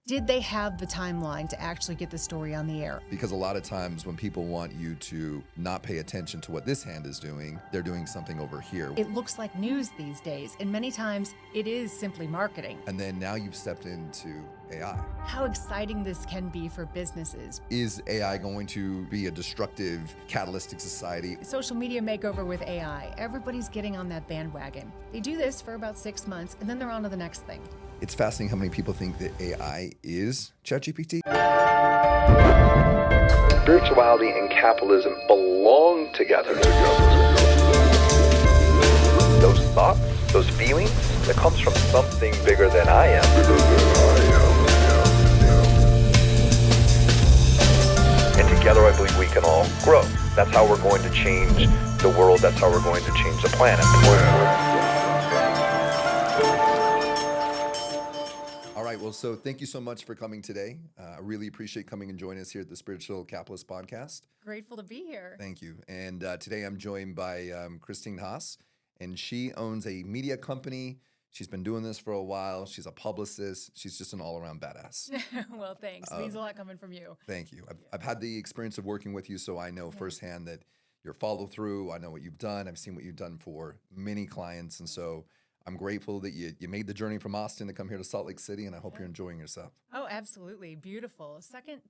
Did they have the timeline to actually get the story on the air? Because a lot of times when people want you to not pay attention to what this hand is doing, they're doing something over here. It looks like news these days, and many times it is simply marketing. And then now you've stepped into AI. How exciting this can be for businesses. Is AI going to be a destructive, catalytic society? Social media makeover with AI. Everybody's getting on that bandwagon. They do this for about 6 months, and then they're on to the next thing. It's fascinating how many people think that AI is ChatGPT. Spirituality and capitalism belong together. Those thoughts, those feelings, that comes from something bigger than I am. And together I believe we can all grow. That's how we're going to change the world. That's how we're going to change the planet. Well, so thank you so much for coming today. I really appreciate coming and joining us here at the Spiritual Capitalist Podcast. Grateful to be here. Thank you. And today I'm joined by Christine Haas, and she owns a media company. She's been doing this for a while. She's a publicist. She's just an all-around badass. Well, thanks. Means a lot coming from you. Thank you. I've had the experience of working with you, so I know firsthand that your follow-through. I know what you've done. I've seen what you've done for many clients, and so I'm grateful that you made the journey from Austin to come here to Salt Lake City, and I hope you're enjoying yourself. Oh, absolutely. Beautiful.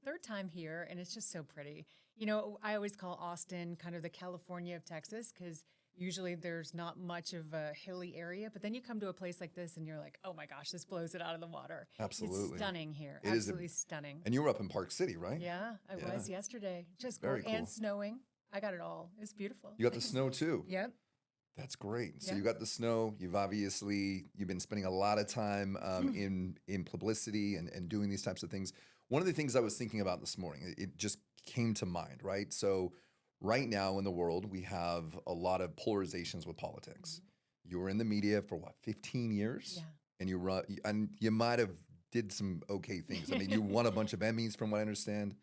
Third time here, and it's just so pretty. You know, I always call Austin kind of the California of Texas because usually there's not much of a hilly area, but then you come to a place like this and you're like, oh my gosh, this blows it out of the water. Absolutely. It's stunning here. It Absolutely stunning. And you were up in Park City, right? Yeah, I was yesterday. Just very cool. And snowing. I got it all. It's beautiful. You got the snow too. Yep. That's great. So you got the snow. You've been spending a lot of time in publicity and doing these types of things. One of the things I was thinking about this morning, it just came to mind, right? So right now in the world, we have a lot of polarizations with politics. You were in the media for 15 years? Yeah. And you might have did some okay things. I mean, you won a bunch of Emmys from what I understand.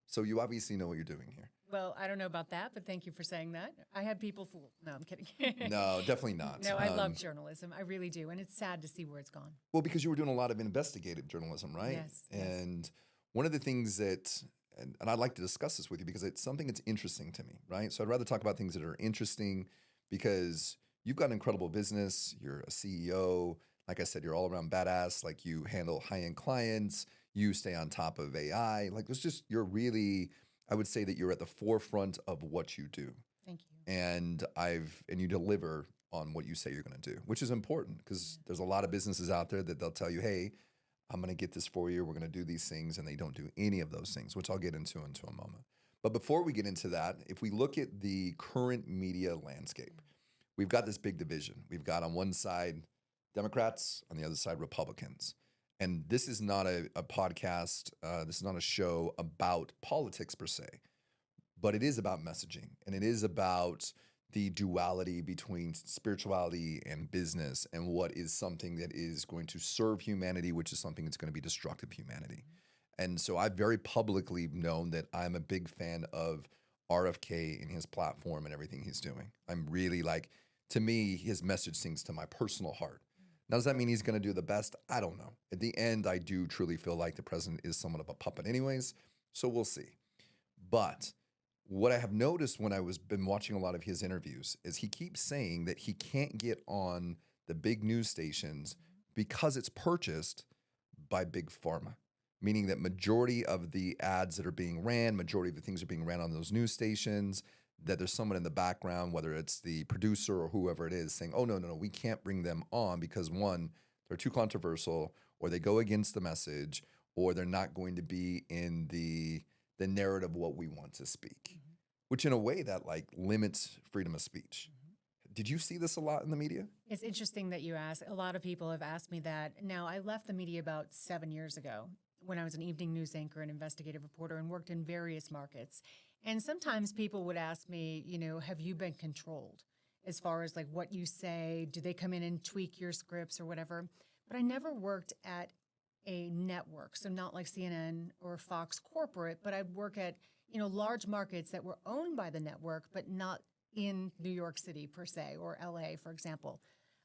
So you obviously know what you're doing here. Well, I don't know about that, but thank you for saying that. I had people fooled. No, I'm kidding. No, definitely not. No, I love journalism. I really do. And it's sad to see where it's gone. Well, because you were doing a lot of investigative journalism, right? Yes. And one of the things that, and I'd like to discuss this with you because it's something that's interesting to me, right? So I'd rather talk about things that are interesting because you've got an incredible business. You're a CEO. Like I said, you're all around badass. Like you handle high-end clients. You stay on top of AI. Like you're really, I would say that you're at the forefront of what you do. Thank you. And you deliver on what you say you're going to do, which is important because there's a lot of businesses out there that they'll tell you, hey, I'm going to get this for you. We're going to do these things. And they don't do any of those things, which I'll get into a moment. But before we get into that, if we look at the current media landscape, we've got this big division. We've got on one side Democrats, on the other side Republicans. And this is not a podcast, this is not a show about politics per se, but it is about messaging. And it is about the duality between spirituality and business and what is something that is going to serve humanity, which is something that's going to be destructive humanity. And so I've very publicly known that I'm a big fan of RFK and his platform and everything he's doing. I'm really to me, his message sings to my personal heart. Now, does that mean he's going to do the best? I don't know. At the end, I do truly feel like the president is somewhat of a puppet anyways, so we'll see. But what I have noticed when been watching a lot of his interviews is he keeps saying that he can't get on the big news stations because it's purchased by big pharma, meaning that majority of the ads that are being ran, majority of the things are being ran on those news stations, that there's someone in the background, whether it's the producer or whoever it is, saying, oh, no, we can't bring them on because one, they're too controversial, or they go against the message, or they're not going to be in the narrative of what we want to speak, which in a way that limits freedom of speech. Did you see this a lot in the media? It's interesting that you ask. A lot of people have asked me that. Now, I left the media about 7 years ago when I was an evening news anchor and investigative reporter and worked in various markets. And sometimes people would ask me, have you been controlled as far as what you say? Do they come in and tweak your scripts or whatever? But I never worked at a network, so not like CNN or Fox corporate, but I'd work at, large markets that were owned by the network, but not in New York City per se, or LA, for example.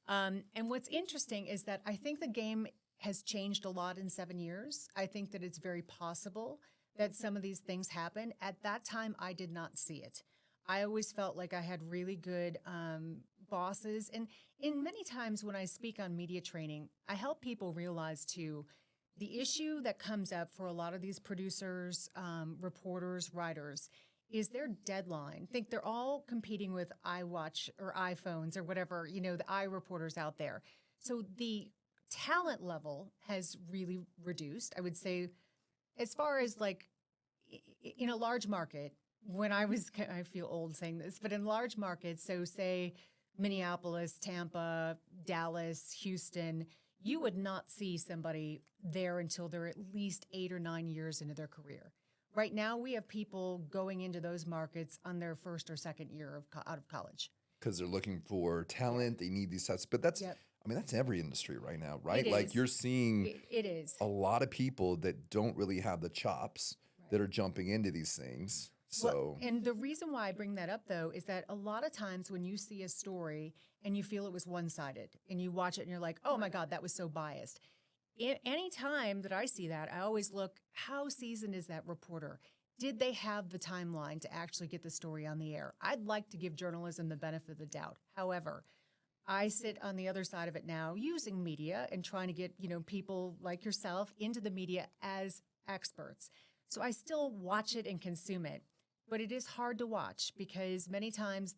And what's interesting is that I think the game has changed a lot in 7 years. I think that it's very possible that some of these things happen. At that time, I did not see it. I always felt like I had really good bosses. And in many times when I speak on media training, I help people realize too, the issue that comes up for a lot of these producers, reporters, writers, is their deadline. I think they're all competing with iWatch or iPhones or whatever, the iReporters out there. So the talent level has really reduced. I would say, as far as like in a large market, I feel old saying this, but in large markets, so say Minneapolis, Tampa, Dallas, Houston, you would not see somebody there until they're at least 8 or 9 years into their career. Right now, we have people going into those markets on their first or second year out of college. Because they're looking for talent, they need these sets. But that's, that's every industry right now, right? It Like is. you're seeing It is. a lot of people that don't really have the chops that are jumping into these things. So, and the reason why I bring that up, though, is that a lot of times when you see a story and you feel it was one-sided and you watch it and you're like, oh my God, that was so biased. Any time that I see that, I always look, how seasoned is that reporter? Did they have the timeline to actually get the story on the air? I'd like to give journalism the benefit of the doubt. However, I sit on the other side of it now using media and trying to get, people like yourself into the media as experts. So I still watch it and consume it. But it is hard to watch because many times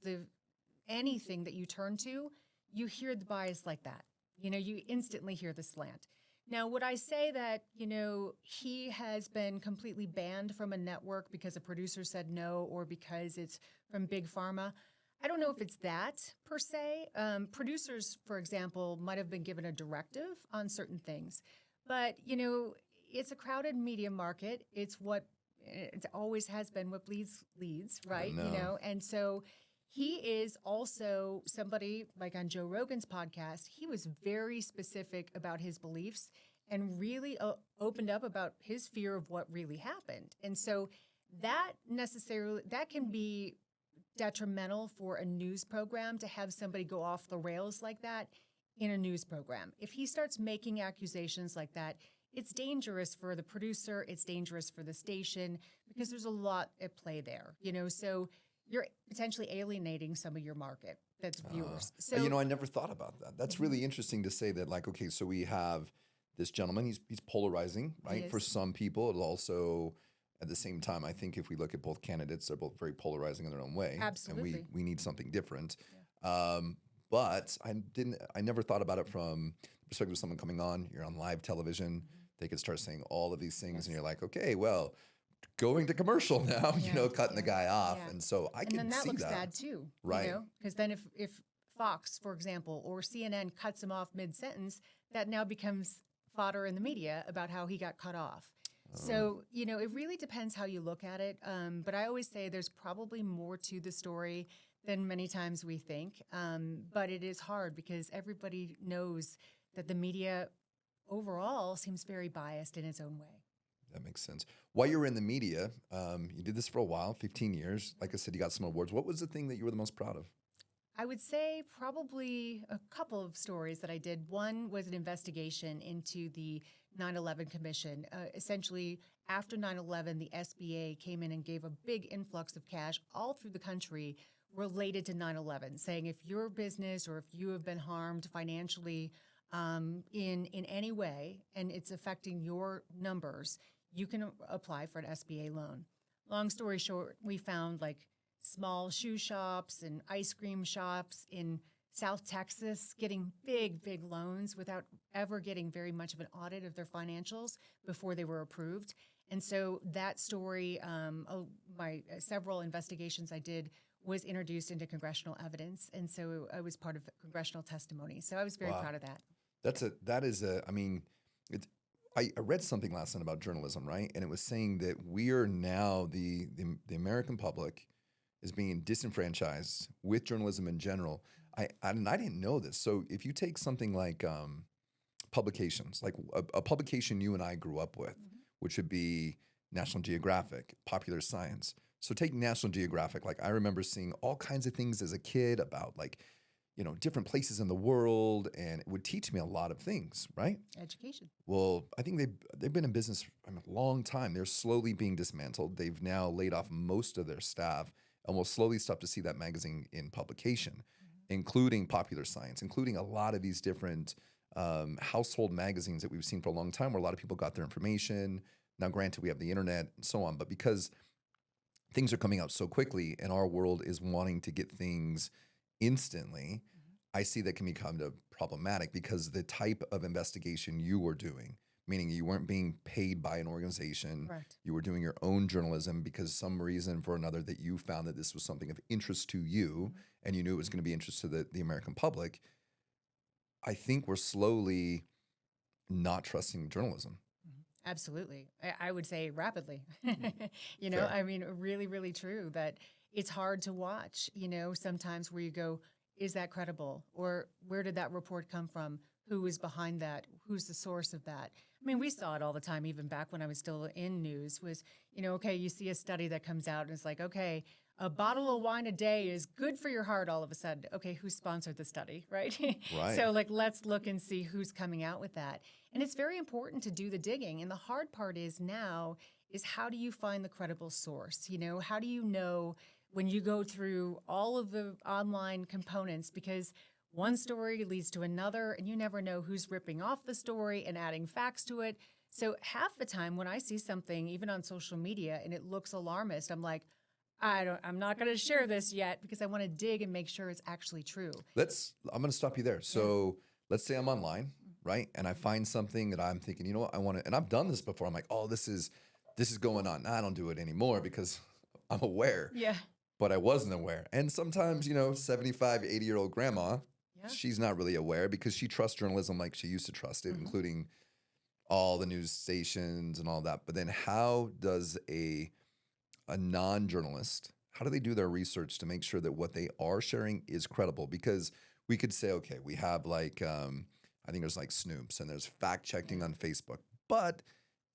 anything that you turn to, you hear the bias like that. You instantly hear the slant. Now, would I say that, he has been completely banned from a network because a producer said no or because it's from Big Pharma? I don't know if it's that per se. Producers, for example, might have been given a directive on certain things. But, it's a crowded media market. It's what it always has been, what leads, right? And so he is also somebody like on Joe Rogan's podcast, he was very specific about his beliefs and really opened up about his fear of what really happened. And so that can be detrimental for a news program to have somebody go off the rails like that in a news program. If he starts making accusations like that, it's dangerous for the producer, it's dangerous for the station because there's a lot at play there, so you're potentially alienating some of your market, that's viewers. So I never thought about that. That's really interesting to say that, like, okay, so we have this gentleman, he's polarizing, right? For some people, it'll also, at the same time, I think if we look at both candidates, they're both very polarizing in their own way. Absolutely. And we need something different. But I never thought about it from the perspective of someone coming on, you're on live television, they could start saying all of these things and you're like, okay, well, going to commercial now, cutting the guy off. And so I can see that. And then that looks bad too, right? Because then if Fox, for example, or CNN cuts him off mid-sentence, that now becomes fodder in the media about how he got cut off. So, it really depends how you look at it. But I always say there's probably more to the story than many times we think. But it is hard because everybody knows that the media overall seems very biased in its own way. That makes sense. While you were in the media, you did this for a while, 15 years. Like I said, you got some awards. What was the thing that you were the most proud of? I would say probably a couple of stories that I did. One was an investigation into the 9/11 Commission. Essentially, after 9/11, the SBA came in and gave a big influx of cash all through the country related to 9/11, saying if your business or if you have been harmed financially in any way and it's affecting your numbers, you can apply for an SBA loan. Long story short, we found like small shoe shops and ice cream shops in South Texas getting big loans without ever getting very much of an audit of their financials before they were approved. And so that story, my several investigations I did was introduced into congressional evidence. And so I was part of congressional testimony. So I was very proud of that. I read something last night about journalism, right? And it was saying that we are now, the American public is being disenfranchised with journalism in general. I didn't know this. So if you take something like publications, like a publication you and I grew up with, which would be National Geographic, Popular Science. So take National Geographic. Like I remember seeing all kinds of things as a kid about like, different places in the world, and it would teach me a lot of things, right? Education. Well, I think they've been in business a long time. They're slowly being dismantled. They've now laid off most of their staff, and will slowly start to see that magazine in publication, including Popular Science, including a lot of these different household magazines that we've seen for a long time, where a lot of people got their information. Now, granted, we have the internet and so on, but because things are coming out so quickly, and our world is wanting to get things instantly, I see that can become problematic, because the type of investigation you were doing, meaning you weren't being paid by an organization, Correct. you were doing your own journalism because some reason for another that you found that this was something of interest to you, and you knew it was going to be interest to the American public. I think we're slowly not trusting journalism. Absolutely. I would say rapidly. Fair. I mean, really, really true that it's hard to watch, sometimes where you go, is that credible? Or where did that report come from? Who is behind that? Who's the source of that? I mean, we saw it all the time, even back when I was still in news, was, okay, you see a study that comes out and it's like, okay, a bottle of wine a day is good for your heart all of a sudden. Okay, who sponsored the study, right? Right. So let's look and see who's coming out with that. And it's very important to do the digging. And the hard part is how do you find the credible source? How do you know when you go through all of the online components, because one story leads to another and you never know who's ripping off the story and adding facts to it. So half the time when I see something, even on social media, and it looks alarmist, I'm like, I'm not going to share this yet, because I want to dig and make sure it's actually true. I'm going to stop you there. So let's say I'm online, right? And I find something that I'm thinking, you know what, I want to, and I've done this before. I'm like, oh, this is going on. Nah, I don't do it anymore because I'm aware. Yeah. But I wasn't aware. And sometimes, 75, 80-year-old grandma, Yeah. she's not really aware because she trusts journalism like she used to trust it, including all the news stations and all that. But then how does a non-journalist, how do they do their research to make sure that what they are sharing is credible? Because we could say, okay, we have I think there's like Snoops and there's fact checking on Facebook, but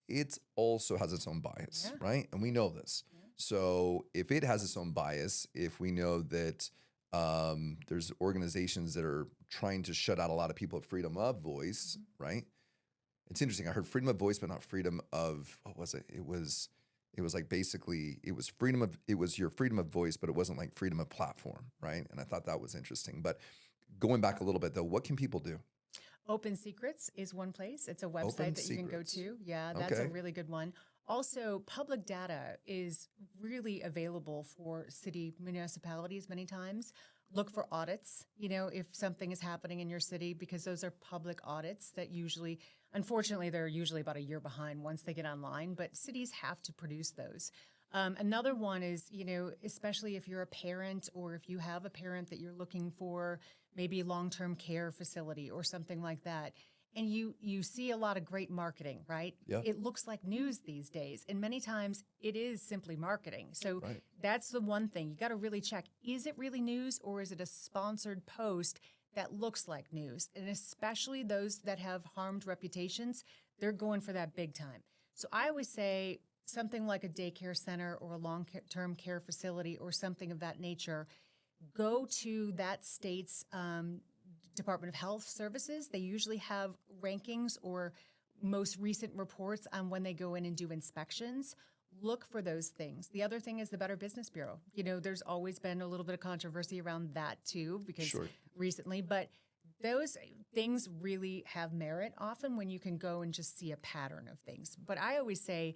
it also has its own bias, right? And we know this. So if it has its own bias, if we know that there's organizations that are trying to shut out a lot of people of freedom of voice, right? It's interesting. I heard freedom of voice, but not freedom of, what was it? It was like basically it was your freedom of voice, but it wasn't like freedom of platform, right? And I thought that was interesting. But going back a little bit though, what can people do? Open Secrets is one place. It's a website Open that you can go Secrets. to. Yeah, that's a Okay. really good one. Also, public data is really available for city municipalities many times. Look for audits, if something is happening in your city, because those are public audits that unfortunately, they're usually about a year behind once they get online, but cities have to produce those. Another one is, especially if you're a parent or if you have a parent that you're looking for maybe long-term care facility or something like that, and you see a lot of great marketing, right? Yeah. It looks like news these days, and many times it is simply marketing. So Right. that's the one thing. You got to really check, is it really news or is it a sponsored post that looks like news? And especially those that have harmed reputations, they're going for that big time. So I always say something like a daycare center or a long-term care facility or something of that nature, go to that state's Department of Health Services. They usually have rankings or most recent reports on when they go in and do inspections. Look for those things. The other thing is the Better Business Bureau. There's always been a little bit of controversy around that too, because Sure. recently, but those things really have merit often when you can go and just see a pattern of things. But I always say,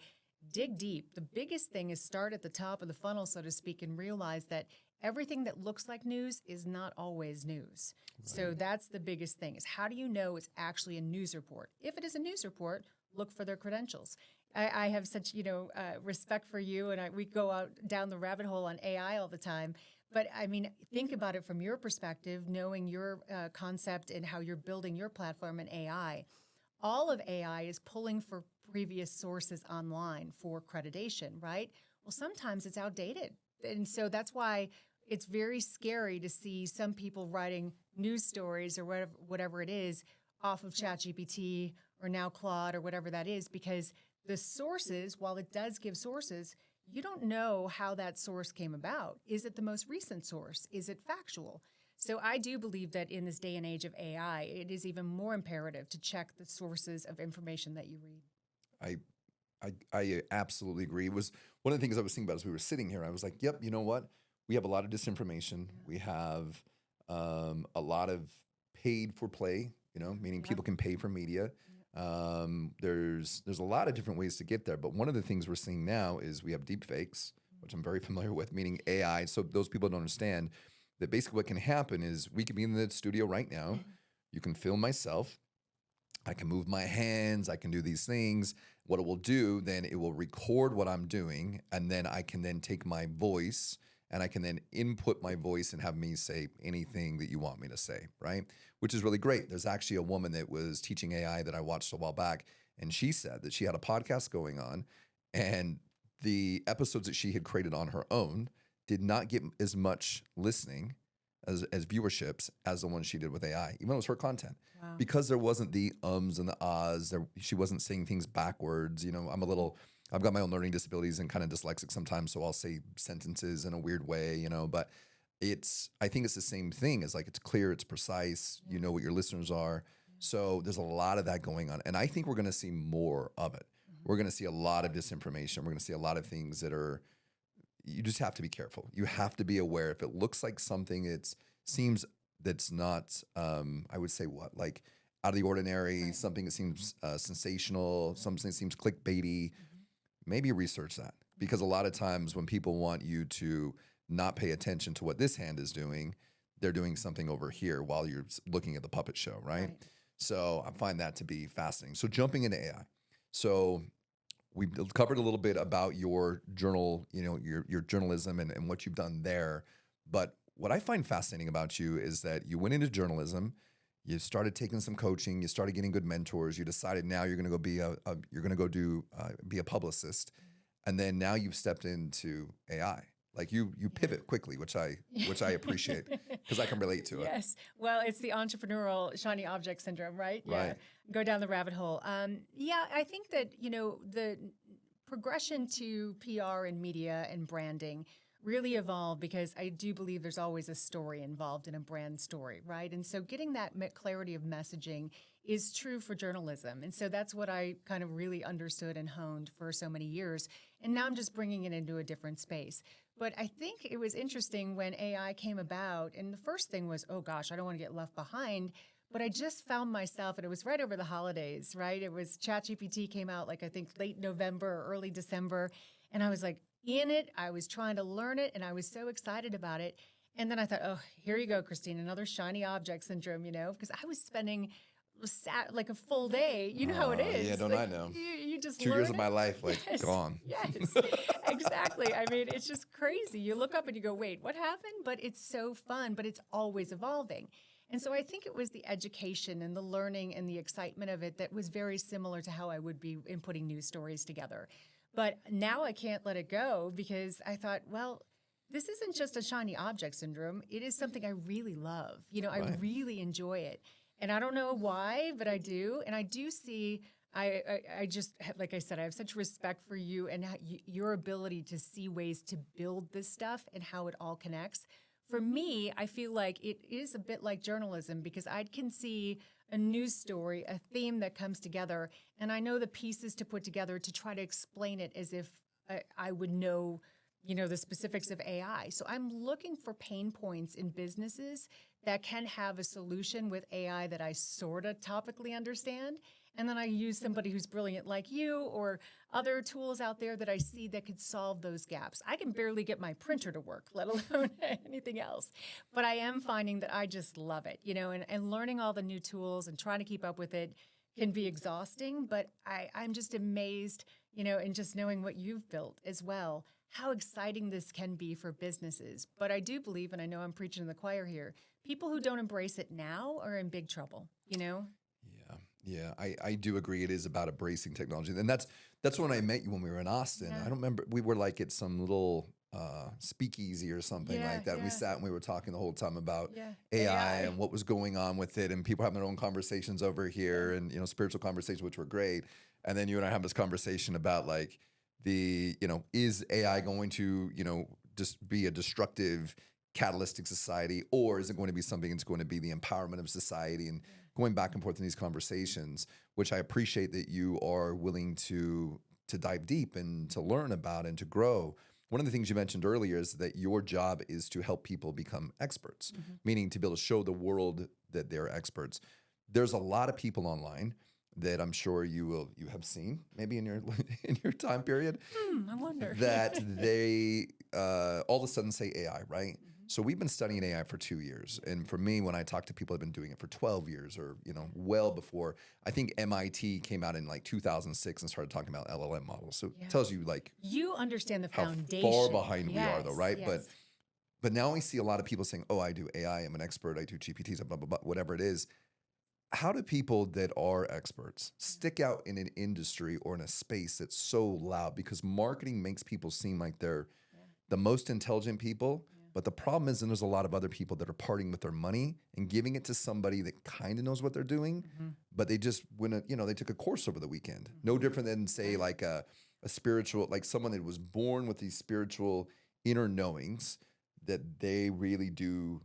dig deep. The biggest thing is start at the top of the funnel, so to speak, and realize that everything that looks like news is not always news. Right. So that's the biggest thing, is how do you know it's actually a news report? If it is a news report, look for their credentials. I have such, respect for you, and we go out down the rabbit hole on AI all the time. But I mean, think about it from your perspective, knowing your concept and how you're building your platform in AI. All of AI is pulling for previous sources online for accreditation, right? Well, sometimes it's outdated. And so that's why it's very scary to see some people writing news stories or whatever it is off of ChatGPT or now Claude or whatever that is, because the sources, while it does give sources, you don't know how that source came about. Is it the most recent source? Is it factual? So I do believe that in this day and age of AI, it is even more imperative to check the sources of information that you read. I absolutely agree. It was one of the things I was thinking about as we were sitting here. I was like, yep, you know what? We have a lot of disinformation. We have a lot of paid for play, meaning people can pay for media. There's a lot of different ways to get there. But one of the things we're seeing now is we have deep fakes, which I'm very familiar with, meaning AI. So those people don't understand that basically what can happen is we could be in the studio right now. You can film myself. I can move my hands. I can do these things. What it will do, then it will record what I'm doing. And then I can then take my voice and I can then input my voice and have me say anything that you want me to say, right? Which is really great. There's actually a woman that was teaching AI that I watched a while back, and she said that she had a podcast going on, and the episodes that she had created on her own did not get as much listening as viewerships as the ones she did with AI, even though it was her content. Wow. Because there wasn't the ums and the ahs. She wasn't saying things backwards. I've got my own learning disabilities and kind of dyslexic sometimes, so I'll say sentences in a weird way, but I think it's the same thing. It's like, it's clear, it's precise, you know what your listeners are. So there's a lot of that going on. And I think we're going to see more of it. We're going to see a lot of disinformation. We're going to see a lot of things that you just have to be careful. You have to be aware. If it looks like something seems that's not, I would say like out of the ordinary, something that seems sensational, something that seems clickbaity, maybe research that. Because a lot of times when people want you to not pay attention to what this hand is doing, they're doing something over here while you're looking at the puppet show, right? So I find that to be fascinating. So jumping into AI. So we've covered a little bit about your journal, your journalism and what you've done there. But what I find fascinating about you is that you went into journalism, you started taking some coaching, you started getting good mentors, you decided now you're going to go be a publicist, and then now you've stepped into AI. Like you pivot quickly, which I appreciate because I can relate to it. Yes. Well, it's the entrepreneurial shiny object syndrome, right? Yeah. Right. Go down the rabbit hole. I think that, the progression to PR and media and branding really evolved because I do believe there's always a story involved in a brand story, right? And so getting that clarity of messaging is true for journalism. And so that's what I kind of really understood and honed for so many years. And now I'm just bringing it into a different space. But I think it was interesting when AI came about, and the first thing was, oh gosh, I don't want to get left behind. But I just found myself, and it was right over the holidays, right? It was ChatGPT came out like I think late November or early December. And I was like in it, I was trying to learn it, and I was so excited about it. And then I thought, oh, here you go, Christine, another shiny object syndrome, because I was spending like a full day. You know how it is. Yeah, don't like, I know? You just 2 learn years of it. my life, Yes. gone. Yes, exactly. I mean, it's just crazy. You look up and you go, wait, what happened? But it's so fun, but it's always evolving. And so I think it was the education and the learning and the excitement of it that was very similar to how I would be in putting news stories together. But now I can't let it go because I thought, well, this isn't just a shiny object syndrome. It is something I really love. I really enjoy it. And I don't know why, but I do. And I do see, I just, like I said, I have such respect for you and your ability to see ways to build this stuff and how it all connects. For me, I feel like it is a bit like journalism because I can see a news story, a theme that comes together, and I know the pieces to put together to try to explain it as if I would know, the specifics of AI. So I'm looking for pain points in businesses that can have a solution with AI that I sort of topically understand. And then I use somebody who's brilliant like you or other tools out there that I see that could solve those gaps. I can barely get my printer to work, let alone anything else. But I am finding that I just love it, and learning all the new tools and trying to keep up with it can be exhausting. But I'm just amazed, in just knowing what you've built as well, how exciting this can be for businesses. But I do believe, and I know I'm preaching to the choir here, people who don't embrace it now are in big trouble, Yeah, I do agree. It is about embracing technology. And that's when I met you when we were in Austin. Yeah. I don't remember. We were like at some little speakeasy or something like that. Yeah. We sat and we were talking the whole time about Yeah. AI and what was going on with it, and people having their own conversations over here and, spiritual conversations, which were great. And then you and I have this conversation about like is AI going to, just be a destructive catalytic society, or is it going to be something that's going to be the empowerment of society, and going back and forth in these conversations, which I appreciate that you are willing to dive deep and to learn about and to grow. One of the things you mentioned earlier is that your job is to help people become experts, meaning to be able to show the world that they're experts. There's a lot of people online that I'm sure you have seen maybe in your time period I wonder. that they all of a sudden say AI, right? So we've been studying AI for 2 years. And for me, when I talk to people who've been doing it for 12 years or, well before, I think MIT came out in like 2006 and started talking about LLM models. So it tells you like You understand the how foundation. far behind we are though, right? Yes. But now we see a lot of people saying, oh, I do AI, I'm an expert, I do GPTs, blah, blah, blah, whatever it is. How do people that are experts stick out in an industry or in a space that's so loud? Because marketing makes people seem like they're the most intelligent people. But the problem is, and there's a lot of other people that are parting with their money and giving it to somebody that kind of knows what they're doing, but they just they took a course over the weekend. No different than say like a spiritual, like someone that was born with these spiritual inner knowings that they really do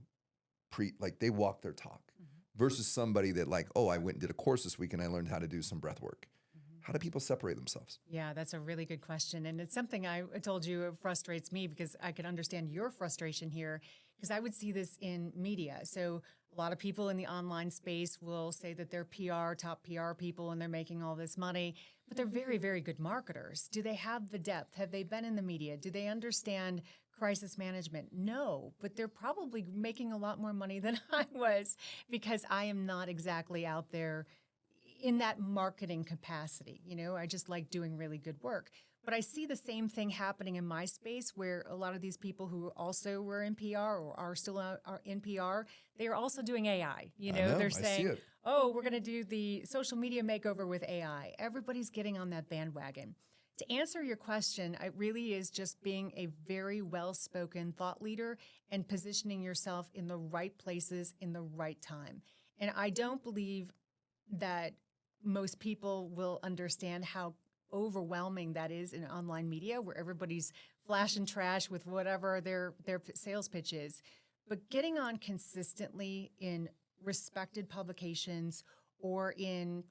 like they walk their talk, versus somebody that like, oh, I went and did a course this week and I learned how to do some breath work. How do people separate themselves? Yeah, that's a really good question. And it's something I told you it frustrates me, because I could understand your frustration here, because I would see this in media. So a lot of people in the online space will say that they're top PR people, and they're making all this money, but they're very, very good marketers. Do they have the depth? Have they been in the media? Do they understand crisis management? No, but they're probably making a lot more money than I was, because I am not exactly out there in that marketing capacity. I just like doing really good work. But I see the same thing happening in my space, where a lot of these people who also were in PR or are still are in PR, they are also doing AI. They're saying, oh, we're going to do the social media makeover with AI. Everybody's getting on that bandwagon. To answer your question, it really is just being a very well-spoken thought leader and positioning yourself in the right places in the right time. And I don't believe that most people will understand how overwhelming that is in online media, where everybody's flash and trash with whatever their sales pitch is. But getting on consistently in respected publications or in,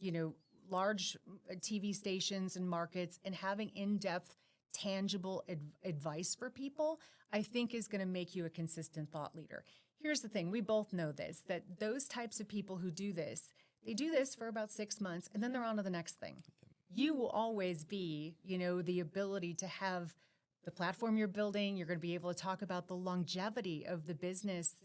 large TV stations and markets, and having in-depth, tangible advice for people, I think is going to make you a consistent thought leader. Here's the thing. We both know this, that those types of people who do this, they do this for about 6 months, and then they're on to the next thing. You will always be, the ability to have the platform you're building. You're going to be able to talk about the longevity of the business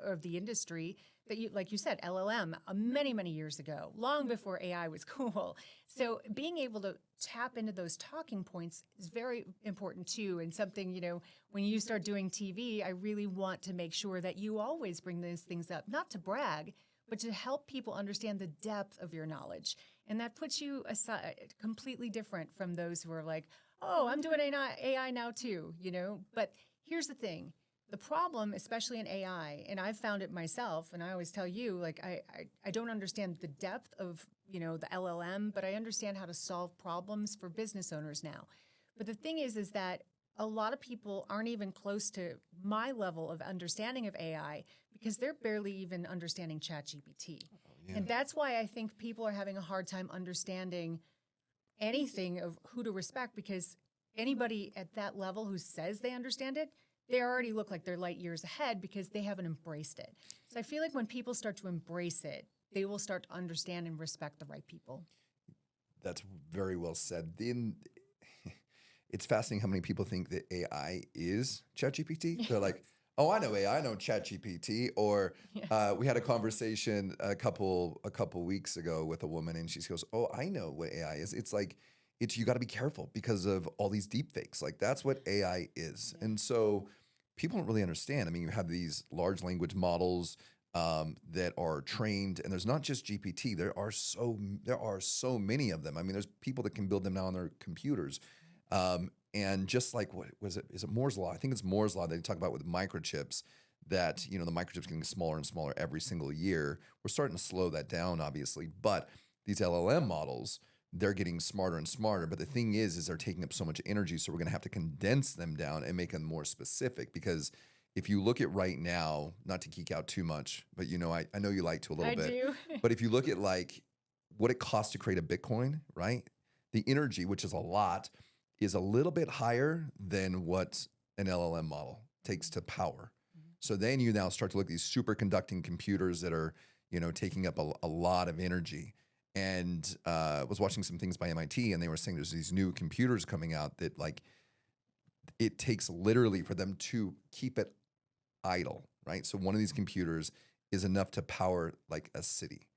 of the industry that you, like you said, LLM, many, many years ago, long before AI was cool. So being able to tap into those talking points is very important too. And something, when you start doing TV, I really want to make sure that you always bring those things up, not to brag, but to help people understand the depth of your knowledge. And that puts you aside, completely different from those who are like, oh, I'm doing AI now too, But here's the thing. The problem, especially in AI, and I've found it myself, and I always tell you, like, I don't understand the depth of, the LLM, but I understand how to solve problems for business owners now. But the thing is that a lot of people aren't even close to my level of understanding of AI, because they're barely even understanding ChatGPT. And that's why I think people are having a hard time understanding anything of who to respect, because anybody at that level who says they understand it, they already look like they're light years ahead because they haven't embraced it. So I feel like when people start to embrace it, they will start to understand and respect the right people. That's very well said. It's fascinating how many people think that AI is ChatGPT. They're like, oh, I know AI, I know ChatGPT. Or we had a conversation a couple weeks ago with a woman, and she goes, oh, I know what AI is. It's like, you got to be careful because of all these deep fakes. Like, that's what AI is. Yeah. And so people don't really understand. I mean, you have these large language models that are trained, and there's not just GPT. There are so many of them. I mean, there's people that can build them now on their computers. And just like, what was it? Is it Moore's Law? I think it's Moore's Law that they talk about with microchips, that, the microchips getting smaller and smaller every single year. We're starting to slow that down, obviously. But these LLM models, they're getting smarter and smarter. But the thing is they're taking up so much energy. So we're going to have to condense them down and make them more specific, because if you look at right now, not to geek out too much, but I know you like to a little I bit. do. But if you look at like what it costs to create a Bitcoin, right? The energy, which is a lot, is a little bit higher than what an LLM model takes to power. So then you now start to look at these superconducting computers that are, taking up a lot of energy. And I was watching some things by MIT, and they were saying there's these new computers coming out that like it takes literally for them to keep it idle, right? So one of these computers is enough to power like a city.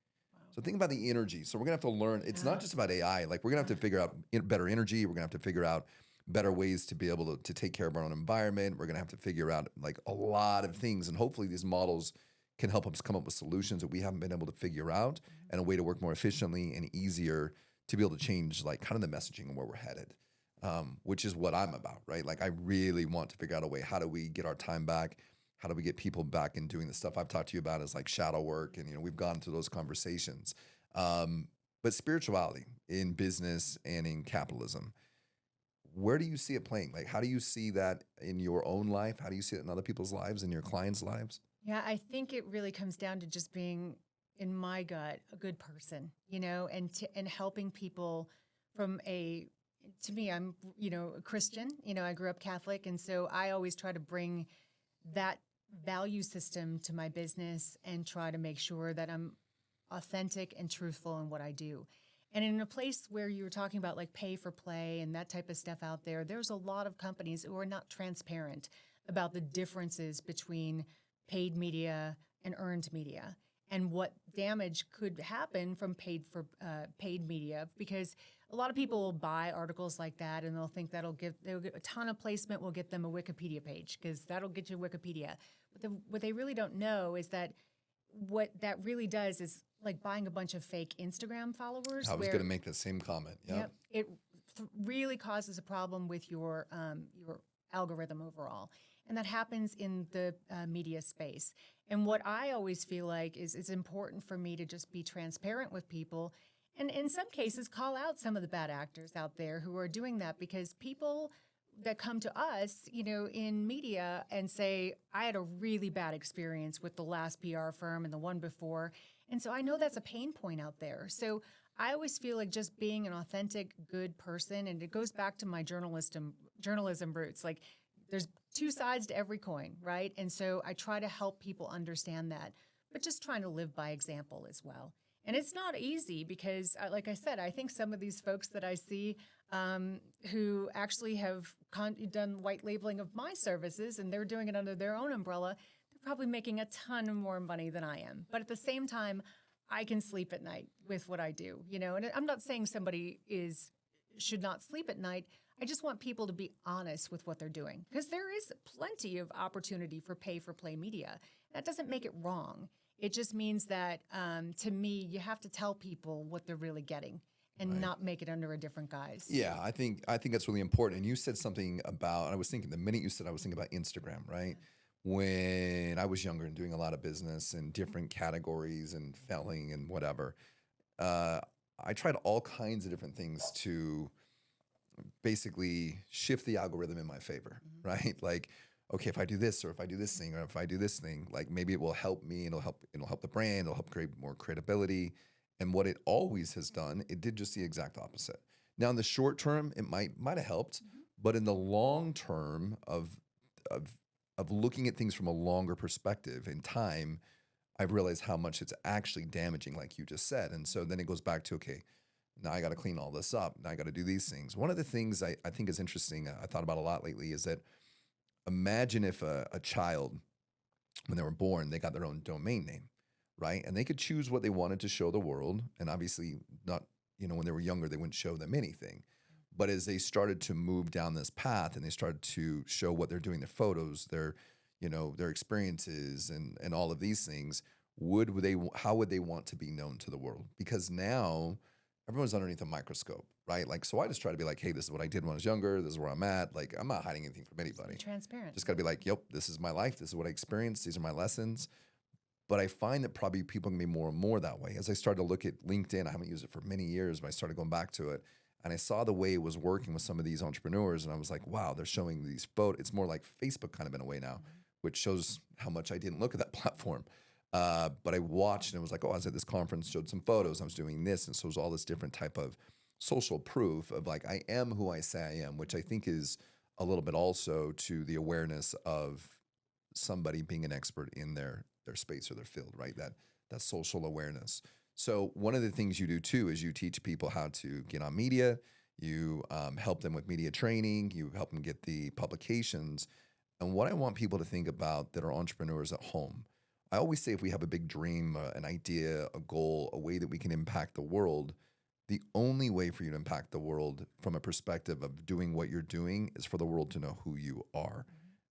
So think about the energy. So we're gonna have to learn. It's not just about AI. Like we're gonna have to figure out better energy. We're gonna have to figure out better ways to be able to take care of our own environment. We're gonna have to figure out like a lot of things, and hopefully these models can help us come up with solutions that we haven't been able to figure out, and a way to work more efficiently and easier to be able to change like kind of the messaging and where we're headed, which is what I'm about, right? Like I really want to figure out a way. How do we get our time back? How do we get people back in doing the stuff I've talked to you about is like shadow work, and we've gone through those conversations. But spirituality in business and in capitalism, where do you see it playing? Like, how do you see that in your own life? How do you see it in other people's lives, in your clients' lives? Yeah, I think it really comes down to just being, in my gut, a good person, and helping people from to me, I'm, a Christian, I grew up Catholic. And so I always try to bring that value system to my business and try to make sure that I'm authentic and truthful in what I do. And in a place where you were talking about like pay for play and that type of stuff out there, there's a lot of companies who are not transparent about the differences between paid media and earned media, and what damage could happen from paid media, because a lot of people will buy articles like that and they'll think they'll get a ton of placement, will get them a Wikipedia page because that'll get you Wikipedia. But what they really don't know is that what that really does is like buying a bunch of fake Instagram followers. I was going to make the same comment. Yep. It really causes a problem with your algorithm overall. And that happens in the media space. And what I always feel like is it's important for me to just be transparent with people, and in some cases call out some of the bad actors out there who are doing that, because people that come to us, in media and say, I had a really bad experience with the last PR firm and the one before. And so I know that's a pain point out there. So I always feel like just being an authentic, good person, and it goes back to my journalism roots. Like there's two sides to every coin, right? And so I try to help people understand that, but just trying to live by example as well. And it's not easy because, like I said, I think some of these folks that I see who actually have done white labeling of my services, and they're doing it under their own umbrella, they're probably making a ton more money than I am. But at the same time, I can sleep at night with what I do, and I'm not saying somebody should not sleep at night. I just want people to be honest with what they're doing, because there is plenty of opportunity for pay-for-play media. That doesn't make it wrong. It just means that, to me, you have to tell people what they're really getting and not make it under a different guise. Yeah, I think that's really important. And you said something about, I was thinking, the minute you said, I was thinking about Instagram, right? When I was younger and doing a lot of business in different categories and selling and whatever, I tried all kinds of different things to basically shift the algorithm in my favor, right? Like, okay, if I do this, or if I do this thing, or if I do this thing, like maybe it will help me, it'll help the brand, it'll help create more credibility. And what it always has done, it did just the exact opposite. Now in the short term, it might have helped, but in the long term of looking at things from a longer perspective in time, I've realized how much it's actually damaging, like you just said. And so then it goes back to, okay, now I got to clean all this up. Now I got to do these things. One of the things I think is interesting, I thought about a lot lately, is that imagine if a child, when they were born, they got their own domain name, right? And they could choose what they wanted to show the world. And obviously not, when they were younger, they wouldn't show them anything. But as they started to move down this path and they started to show what they're doing, their photos, their experiences and all of these things, how would they want to be known to the world? Because now everyone's underneath a microscope, right? Like, so I just try to be like, hey, this is what I did when I was younger. This is where I'm at. Like, I'm not hiding anything from anybody. Just be transparent. Just got to be like, yep, this is my life. This is what I experienced. These are my lessons. But I find that probably people can be more and more that way. As I started to look at LinkedIn, I haven't used it for many years, but I started going back to it. And I saw the way it was working with some of these entrepreneurs. And I was like, wow, they're showing these photos. It's more like Facebook kind of in a way now, which shows how much I didn't look at that platform. But I watched and it was like, oh, I was at this conference, showed some photos, I was doing this. And so it was all this different type of social proof of like, I am who I say I am, which I think is a little bit also to the awareness of somebody being an expert in their space or their field, right? That social awareness. So one of the things you do too is you teach people how to get on media. You help them with media training. You help them get the publications. And what I want people to think about that are entrepreneurs at home, I always say if we have a big dream, an idea, a goal, a way that we can impact the world, the only way for you to impact the world from a perspective of doing what you're doing is for the world to know who you are.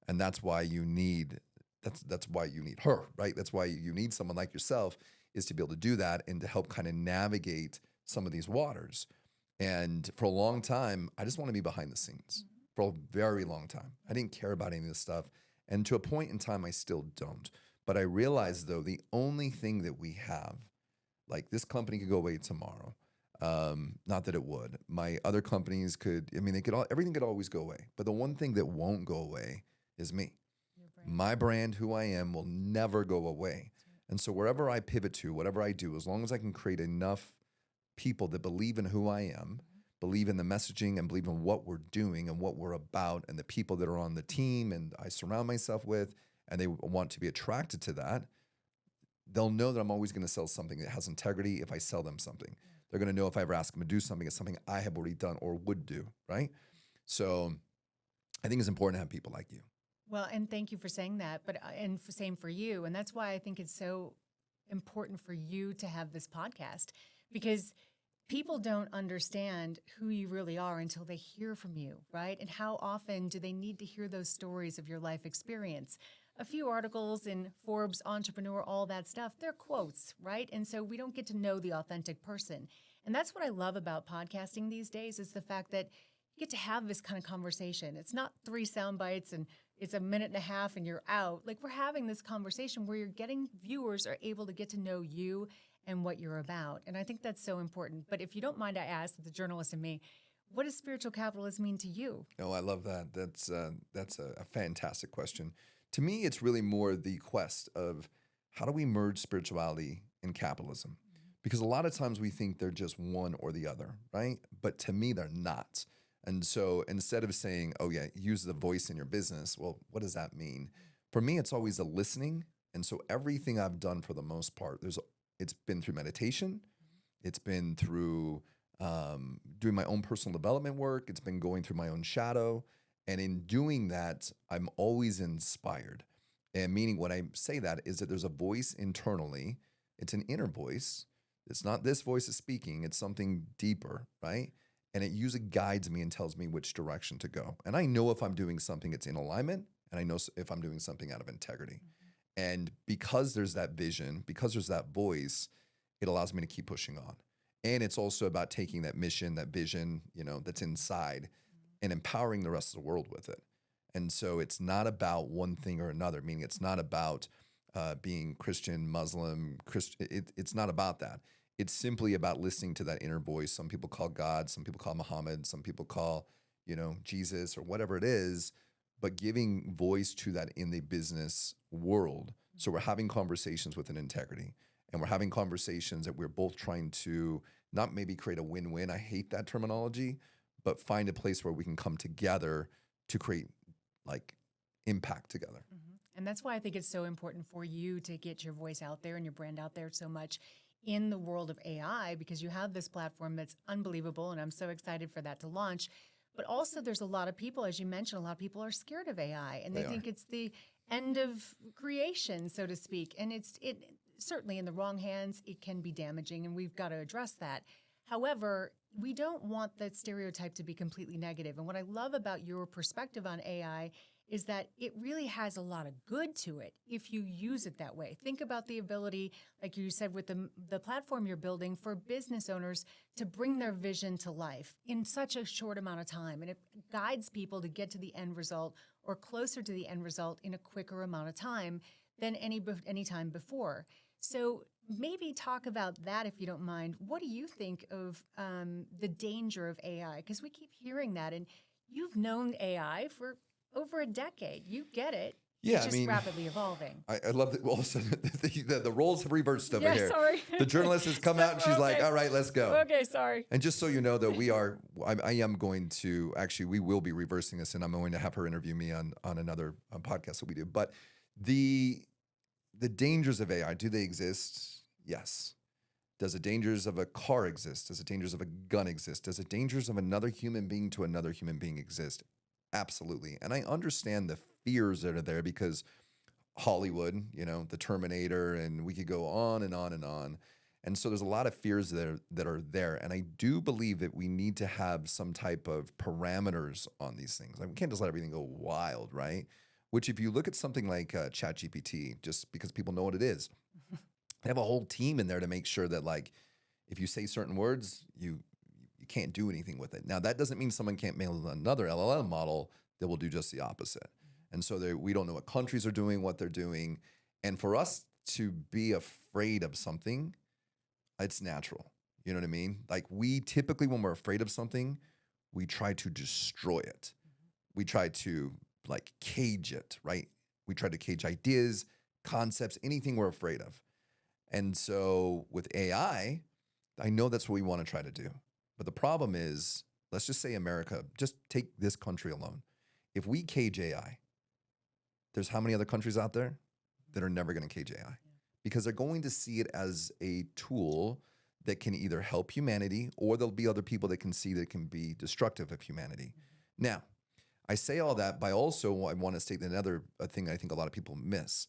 And that's why you need that's why you need her, right? That's why you need someone like yourself, is to be able to do that and to help kind of navigate some of these waters. And for a long time, I just want to be behind the scenes for a very long time. I didn't care about any of this stuff. And to a point in time, I still don't. But I realized, though, the only thing that we have, like this company could go away tomorrow. Not that it would. My other companies could, I mean, everything could always go away. But the one thing that won't go away is me. My brand, who I am, will never go away. And so wherever I pivot to, whatever I do, as long as I can create enough people that believe in who I am, believe in the messaging and believe in what we're doing and what we're about and the people that are on the team and I surround myself with, and they want to be attracted to that, they'll know that I'm always going to sell something that has integrity if I sell them something. They're going to know if I ever ask them to do something, it's something I have already done or would do, right? So I think it's important to have people like you. Well, and thank you for saying that, but and same for you. And that's why I think it's so important for you to have this podcast, because people don't understand who you really are until they hear from you, right? And how often do they need to hear those stories of your life experience? A few articles in Forbes, Entrepreneur, all that stuff, they're quotes, right? And so we don't get to know the authentic person. And that's what I love about podcasting these days, is the fact that you get to have this kind of conversation. It's not 3 sound bites and it's a minute and a half and you're out. Like, we're having this conversation where viewers are able to get to know you and what you're about. And I think that's so important. But if you don't mind, I ask the journalist in me, what does spiritual capitalism mean to you? Oh, I love that. That's a fantastic question. To me, it's really more the quest of how do we merge spirituality and capitalism? Because a lot of times we think they're just one or the other, right? But to me, they're not. And so instead of saying, oh yeah, use the voice in your business, well, what does that mean? For me, it's always a listening. And so everything I've done for the most part, it's been through meditation. It's been through doing my own personal development work. It's been going through my own shadow. And in doing that, I'm always inspired. And meaning when I say that is that there's a voice internally. It's an inner voice. It's not this voice is speaking. It's something deeper, right? And it usually guides me and tells me which direction to go. And I know if I'm doing something that's in alignment, and I know if I'm doing something out of integrity. And because there's that vision, because there's that voice, it allows me to keep pushing on. And it's also about taking that mission, that vision, that's inside and empowering the rest of the world with it. And so it's not about one thing or another, meaning it's not about being Christian, Muslim, it's not about that. It's simply about listening to that inner voice. Some people call God, some people call Muhammad, some people call, Jesus or whatever it is, but giving voice to that in the business world. So we're having conversations with an integrity, and we're having conversations that we're both trying to not maybe create a win-win. I hate that terminology, but find a place where we can come together to create like impact together. And that's why I think it's so important for you to get your voice out there and your brand out there so much in the world of AI, because you have this platform that's unbelievable, and I'm so excited for that to launch. But also there's a lot of people, as you mentioned, a lot of people are scared of AI, and they think it's the end of creation, so to speak. And it certainly in the wrong hands, it can be damaging, and we've got to address that. However, we don't want that stereotype to be completely negative. And what I love about your perspective on AI is that it really has a lot of good to it if you use it that way. Think about the ability, like you said, with the platform you're building for business owners to bring their vision to life in such a short amount of time. And it guides people to get to the end result or closer to the end result in a quicker amount of time than any time before. So maybe talk about that if you don't mind. What do you think of the danger of AI? Because we keep hearing that, and you've known AI for over a decade. You get it. Yeah, It's I just mean, rapidly evolving. I love that. All of a sudden, the roles have reversed over Yeah, here. sorry. The journalist has come out and she's like, Okay. all right, let's go. Okay, sorry. And just so you know, though, I am going to, actually, we will be reversing this, and I'm going to have her interview me on another podcast that we do. But the dangers of AI, do they exist? Yes. Does the dangers of a car exist? Does the dangers of a gun exist? Does the dangers of another human being to another human being exist? Absolutely. And I understand the fears that are there because Hollywood, the Terminator, and we could go on and on and on. And so there's a lot of fears that are there. And I do believe that we need to have some type of parameters on these things. Like we can't just let everything go wild, right? Which if you look at something like ChatGPT, just because people know what it is, they have a whole team in there to make sure that like, if you say certain words, you can't do anything with it. Now, that doesn't mean someone can't make another LLM model that will do just the opposite. And so we don't know what countries are doing, what they're doing. And for us to be afraid of something, it's natural. You know what I mean? Like we typically, when we're afraid of something, we try to destroy it. We try to like cage it, right? We try to cage ideas, concepts, anything we're afraid of. And so with AI, I know that's what we want to try to do. But the problem is, let's just say America, just take this country alone. If we cage AI, there's how many other countries out there that are never going to cage AI? Because they're going to see it as a tool that can either help humanity, or there'll be other people that can see that it can be destructive of humanity. Now, I say all that by also, I want to state another thing I think a lot of people miss.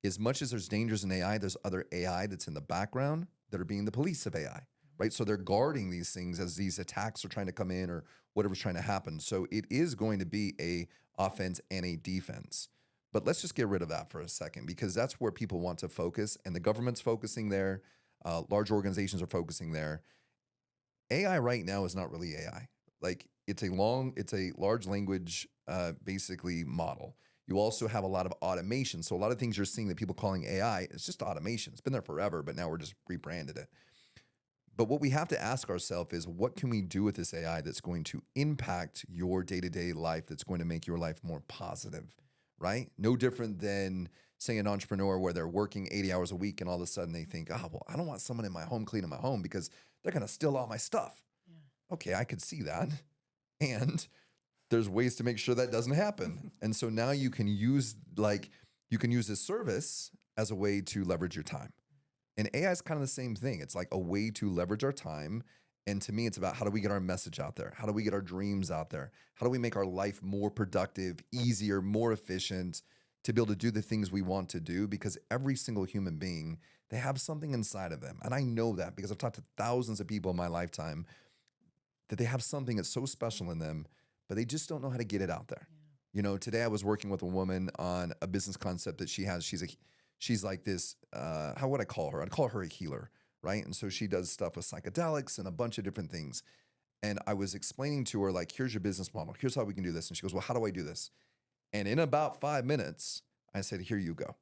As much as there's dangers in AI, there's other AI that's in the background that are being the police of AI, right? So they're guarding these things as these attacks are trying to come in or whatever's trying to happen. So it is going to be a offense and a defense. But let's just get rid of that for a second, because that's where people want to focus, and the government's focusing there. Large organizations are focusing there. AI right now is not really AI. Like it's a large language, basically model. You also have a lot of automation. So a lot of things you're seeing that people calling AI, it's just automation. It's been there forever, but now we're just rebranded it. But what we have to ask ourselves is, what can we do with this AI that's going to impact your day-to-day life, that's going to make your life more positive, right? No different than, say, an entrepreneur where they're working 80 hours a week and all of a sudden they think, oh, well, I don't want someone in my home cleaning my home because they're going to steal all my stuff. Yeah. Okay, I could see that. And there's ways to make sure that doesn't happen. And so now you can use this service as a way to leverage your time. And AI is kind of the same thing. It's like a way to leverage our time. And to me, it's about how do we get our message out there? How do we get our dreams out there? How do we make our life more productive, easier, more efficient, to be able to do the things we want to do? Because every single human being, they have something inside of them. And I know that because I've talked to thousands of people in my lifetime that they have something that's so special in them, but they just don't know how to get it out there. Yeah. Today I was working with a woman on a business concept that she has. She's like this, how would I call her? I'd call her a healer, right? And so she does stuff with psychedelics and a bunch of different things. And I was explaining to her, like, here's your business model. Here's how we can do this. And she goes, well, how do I do this? And in about 5 minutes, I said, here you go.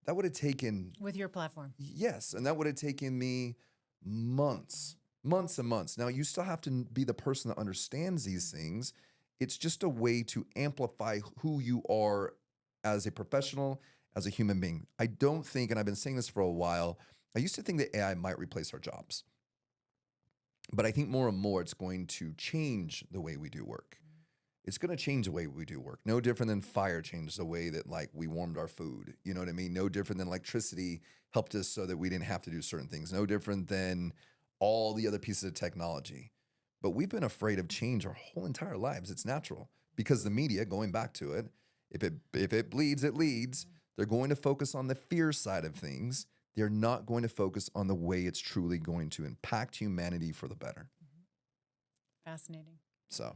That would have taken... With your platform. Yes. And that would have taken me months and months. Now, you still have to be the person that understands these things. It's just a way to amplify who you are as a professional, as a human being. I don't think, and I've been saying this for a while, I used to think that AI might replace our jobs. But I think more and more it's going to change the way we do work. It's going to change the way we do work. No different than fire changed the way that like we warmed our food. You know what I mean? No different than electricity helped us so that we didn't have to do certain things. No different than all the other pieces of technology. But we've been afraid of change our whole entire lives. It's natural because the media, going back to it, if it bleeds, it leads. They're going to focus on the fear side of things. They're not going to focus on the way it's truly going to impact humanity for the better. Fascinating. So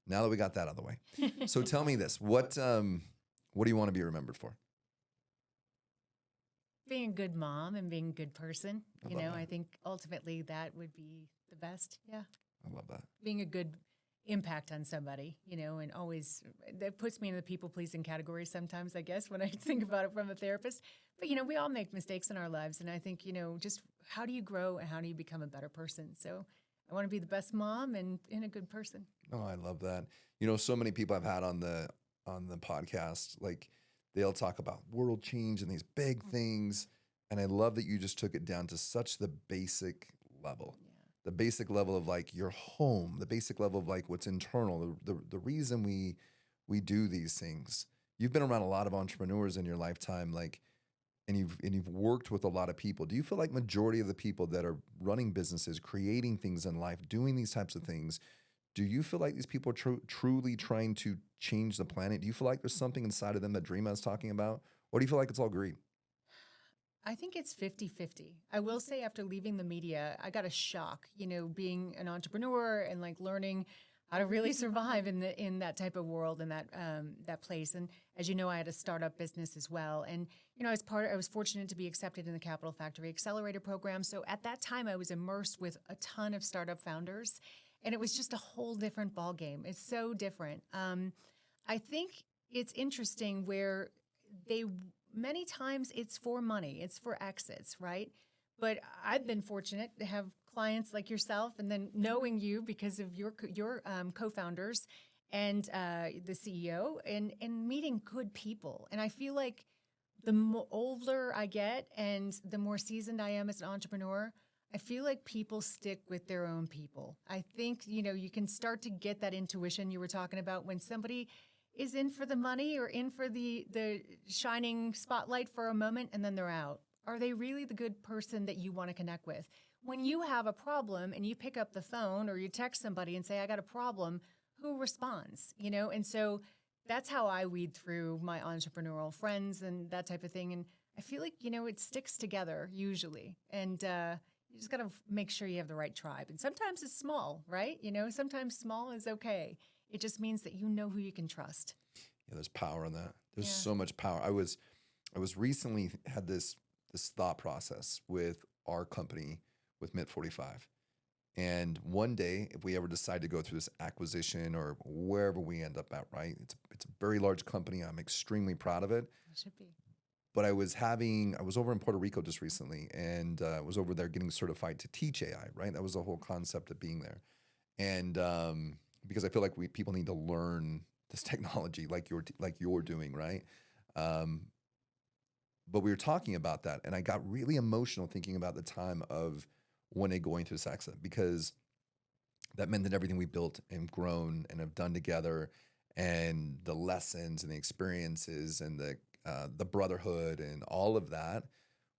now that we got that out of the way. So tell me this, what do you want to be remembered for? Being a good mom and being a good person. That. I think ultimately that would be the best. Yeah. I love that. Being a good impact on somebody, and always, that puts me in the people-pleasing category sometimes, I guess, when I think about it from a therapist. But, we all make mistakes in our lives. And I think, just how do you grow and how do you become a better person? So I want to be the best mom and a good person. Oh, I love that. So many people I've had on the podcast, like they'll talk about world change and these big things. And I love that you just took it down to such the basic level. The basic level of like your home, the basic level of like what's internal, the reason we do these things. You've been around a lot of entrepreneurs in your lifetime, like, and you've worked with a lot of people. Do you feel like majority of the people that are running businesses, creating things in life, doing these types of things, do you feel like these people are truly trying to change the planet? Do you feel like there's something inside of them that Dreama is talking about? Or do you feel like it's all greed? I think it's 50-50. I will say after leaving the media, I got a shock, being an entrepreneur and like learning how to really survive in that type of world and that place. And as you know, I had a startup business as well. And, I was fortunate to be accepted in the Capital Factory Accelerator program. So at that time, I was immersed with a ton of startup founders, and it was just a whole different ballgame. It's so different. I think it's interesting where many times it's for money, it's for exits, right? But I've been fortunate to have clients like yourself, and then knowing you because of your co-founders and the CEO, and meeting good people. And I feel like the older I get and the more seasoned I am as an entrepreneur, I feel like people stick with their own people. I think, you can start to get that intuition you were talking about when somebody is in for the money or in for the shining spotlight for a moment and then they're out. Are they really the good person that you want to connect with? When you have a problem and you pick up the phone or you text somebody and say, I got a problem, who responds? And so that's how I weed through my entrepreneurial friends and that type of thing. And I feel like, it sticks together usually. And you just got to make sure you have the right tribe. And sometimes it's small, right? Sometimes small is okay. It just means that you know who you can trust. Yeah, there's power in that. There's so much power. I was recently had this thought process with our company with Mint 45. And one day, if we ever decide to go through this acquisition or wherever we end up at, right? It's a very large company. I'm extremely proud of it. It should be. But I was over in Puerto Rico just recently, and I was over there getting certified to teach AI, right? That was the whole concept of being there. And because I feel like people need to learn this technology like you're doing, right? But we were talking about that, and I got really emotional thinking about the time of when going through this accident, because that meant that everything we built and grown and have done together, and the lessons and the experiences and the brotherhood and all of that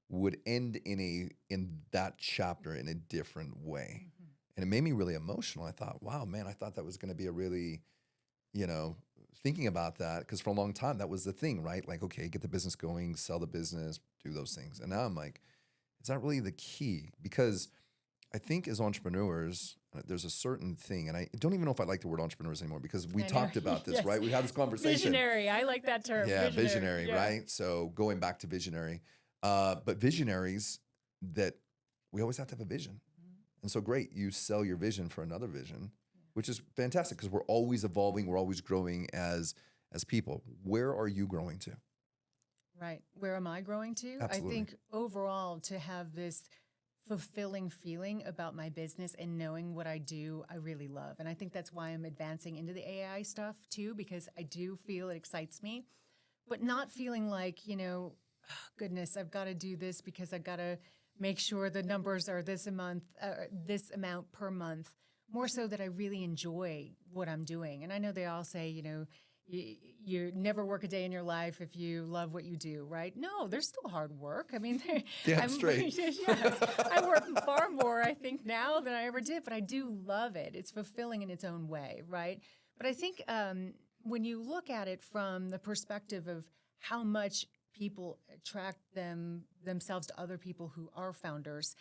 would end in that chapter in a different way. Mm-hmm. And it made me really emotional. I thought, wow, man, I thought that was going to be a really, thinking about that, because for a long time that was the thing, right? Like, okay, get the business going, sell the business, do those things. And now I'm like, it's not really the key, because I think as entrepreneurs, there's a certain thing, and I don't even know if I like the word entrepreneurs anymore, because we talked about this, yes. Right? We had this conversation. Visionary, I like that term. Yeah, visionary, yeah. Right? So going back to visionary, but visionaries, that we always have to have a vision. Mm-hmm. And so great, you sell your vision for another vision, which is fantastic, because we're always evolving, we're always growing as people. Where are you growing to? Right. Where am I growing to? Absolutely. I think overall, to have this fulfilling feeling about my business and knowing what I do, I really love. And I think that's why I'm advancing into the AI stuff too, because I do feel it excites me, but not feeling like, oh, goodness, I've got to do this because I've got to make sure the numbers are this amount per month, more so that I really enjoy what I'm doing. And I know they all say, you never work a day in your life if you love what you do, right? No, there's still hard work. I mean, I'm straight. Yes, I work far more, I think, now than I ever did, but I do love it. It's fulfilling in its own way, right? But I think when you look at it from the perspective of how much people attract themselves to other people who are founders,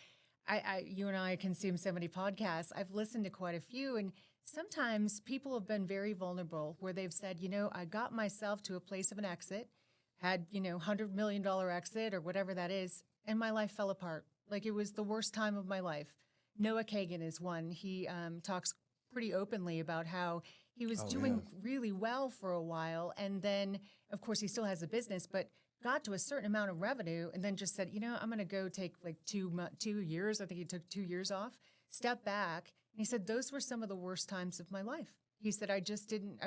you and I consume so many podcasts. I've listened to quite a few, and sometimes people have been very vulnerable where they've said, I got myself to a place of an exit, had, $100 million exit or whatever that is, and my life fell apart. Like, it was the worst time of my life. Noah Kagan is one. He talks pretty openly about how he was doing really well for a while. And then, of course, he still has a business, but got to a certain amount of revenue and then just said, I'm going to go take like 2 years. I think he took 2 years off, step back. And he said, those were some of the worst times of my life. He said, I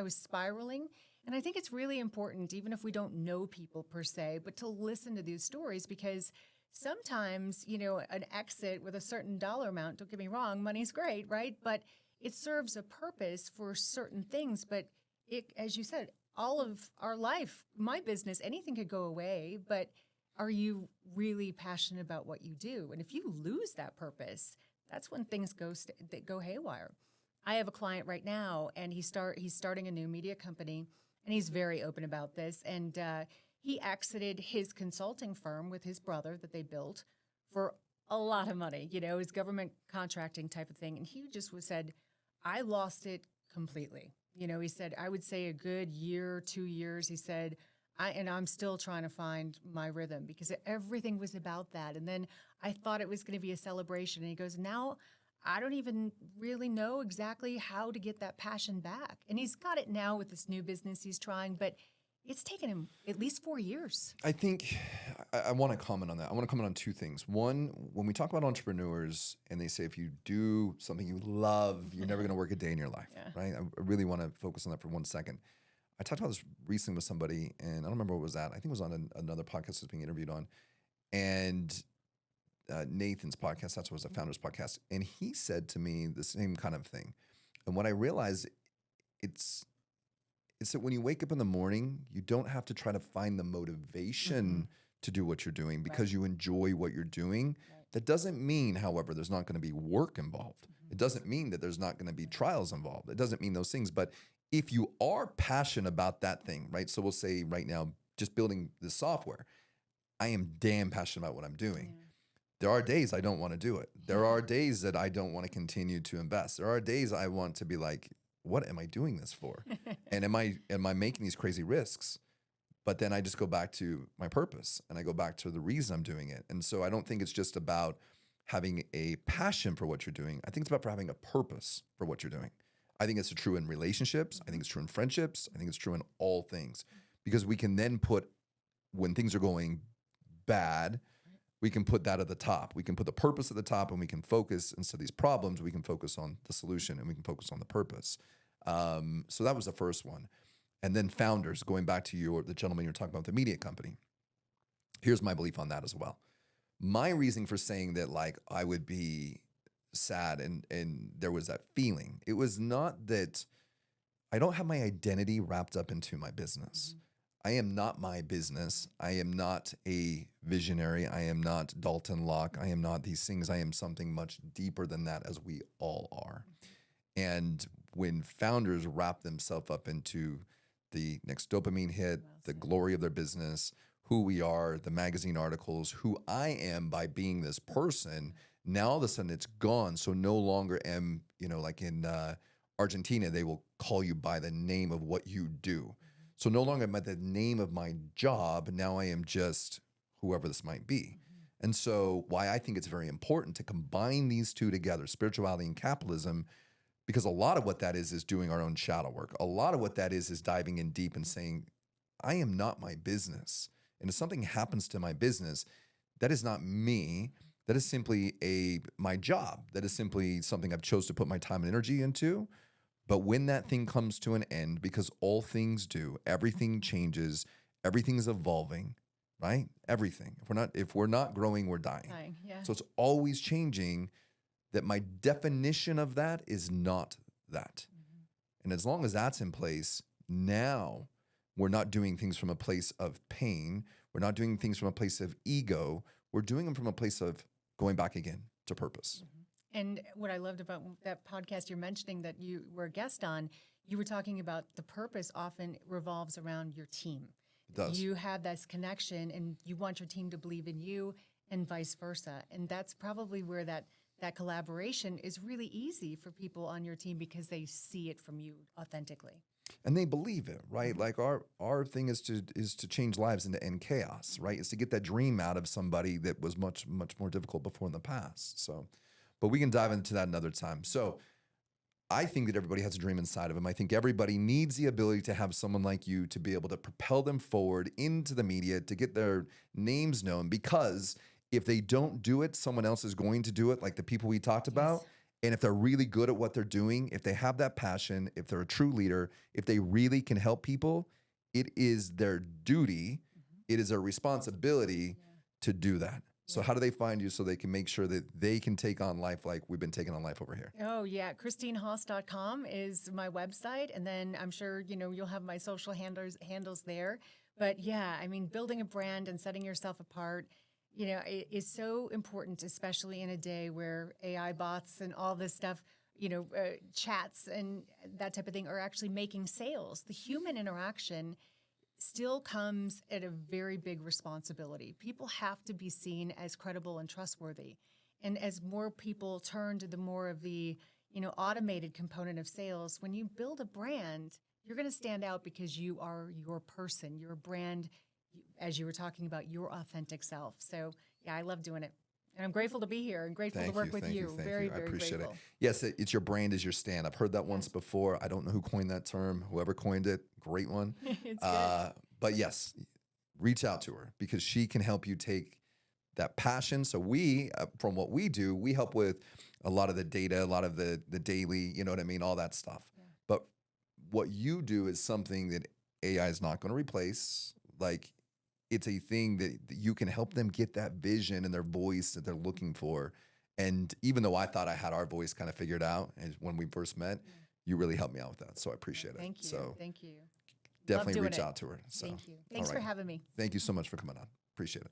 was spiraling. And I think it's really important, even if we don't know people per se, but to listen to these stories, because sometimes, an exit with a certain dollar amount, don't get me wrong, money's great, right? But it serves a purpose for certain things. But it, as you said, all of our life, my business, anything could go away, but are you really passionate about what you do? And if you lose that purpose, that's when things go haywire. I have a client right now, and he's starting a new media company, and he's very open about this. And he exited his consulting firm with his brother that they built for a lot of money, his government contracting type of thing. And he just said, I lost it completely. He said, I would say a good year, 2 years. He said, I'm still trying to find my rhythm, because everything was about that. And then I thought it was going to be a celebration. And he goes, now I don't even really know exactly how to get that passion back. And he's got it now with this new business he's trying, but it's taken him at least 4 years. I think I want to comment on that. I want to comment on two things. One, when we talk about entrepreneurs and they say if you do something you love, you're never going to work a day in your life, right? I really want to focus on that for 1 second. I talked about this recently with somebody, and I don't remember what it was at. I think it was on another podcast I was being interviewed on. And Nathan's podcast, that's what was a founder's podcast. And he said to me the same kind of thing. And what I realized, it's that when you wake up in the morning, you don't have to try to find the motivation to do what you're doing because you enjoy what you're doing. That doesn't mean, however, there's not going to be work involved. It doesn't mean that there's not going to be trials involved. It doesn't mean those things. But if you are passionate about that thing, right? So we'll say right now, just building this software, I am damn passionate about what I'm doing. Yeah. There are days I don't want to do it. There are days that I don't want to continue to invest. There are days I want to be like, what am I doing this for? And am I making these crazy risks? But then I just go back to my purpose and I go back to the reason I'm doing it. And so I don't think it's just about having a passion for what you're doing. I think it's about having a purpose for what you're doing. I think it's true in relationships. I think it's true in friendships. I think it's true in all things, because we can then put, when things are going bad, we can put that at the top. We can put the purpose at the top, and we can focus, instead of these problems, we can focus on the solution and we can focus on the purpose. So that was the first one. And then founders, going back to the gentleman you're talking about, the media company. Here's my belief on that as well. My reason for saying that, like, I would be sad and there was that feeling, it was not that I don't have my identity wrapped up into my business. I am not my business. I am not a visionary. I am not Dalton Locke. I am not these things. I am something much deeper than that, as we all are. And when founders wrap themselves up into the next dopamine hit, the glory of their business, who we are, the magazine articles, who I am by being this person, now all of a sudden it's gone. So no longer am, like in Argentina, they will call you by the name of what you do. So no longer am I the name of my job. Now I am just whoever this might be. And so why I think it's very important to combine these two together, spirituality and capitalism, because a lot of what that is doing our own shadow work. A lot of what that is diving in deep and saying, I am not my business. And if something happens to my business, that is not me. That is simply my job. That is simply something I've chose to put my time and energy into. But when that thing comes to an end, because all things do, everything changes, everything's evolving, right? Everything. If we're not growing, we're dying. Yeah. So it's always changing. That my definition of that is not that. And as long as that's in place, now we're not doing things from a place of pain. We're not doing things from a place of ego. We're doing them from a place of going back again to purpose. And what I loved about that podcast you're mentioning that you were a guest on, you were talking about the purpose often revolves around your team. It does. You have this connection and you want your team to believe in you and vice versa. And that's probably where that collaboration is really easy for people on your team, because they see it from you authentically. And they believe it, right? Like our thing is to change lives and to end chaos, right? It's to get that dream out of somebody that was much, much more difficult before in the past. So, but we can dive into that another time. So I think that everybody has a dream inside of them. I think everybody needs the ability to have someone like you to be able to propel them forward into the media, to get their names known, because if they don't do it, someone else is going to do it, like the people we talked about. And if they're really good at what they're doing, if they have that passion, if they're a true leader, if they really can help people, it is their duty, it is their responsibility to do that. So how do they find you so they can make sure that they can take on life like we've been taking on life over here? Oh, yeah. ChristineHaas.com is my website. And then I'm sure, you'll have my social handles there. But yeah, I mean, building a brand and setting yourself apart, it is so important, especially in a day where AI bots and all this stuff, chats and that type of thing are actually making sales. The human interaction still comes at a very big responsibility. People have to be seen as credible and trustworthy. And as more people turn to the more of the, automated component of sales, when you build a brand, you're going to stand out because you are your person, your brand, as you were talking about, your authentic self. So yeah, I love doing it. And I'm grateful to be here and grateful to work with you. Very, very I appreciate grateful. it. Yes, it's your brand is your stand. I've heard that once before. I don't know who coined that term. Whoever coined it, great one. It's good. But yes, reach out to her because she can help you take that passion. So we, from what we do, we help with a lot of the data, a lot of the daily, all that stuff. Yeah. But what you do is something that AI is not going to replace. Like, it's a thing that you can help them get that vision and their voice that they're looking for. And even though I thought I had our voice kind of figured out when we first met, you really helped me out with that. So I appreciate it. Thank you. So thank you. Definitely reach out to her. So, thank you. Thanks for having me. Thank you so much for coming on. Appreciate it.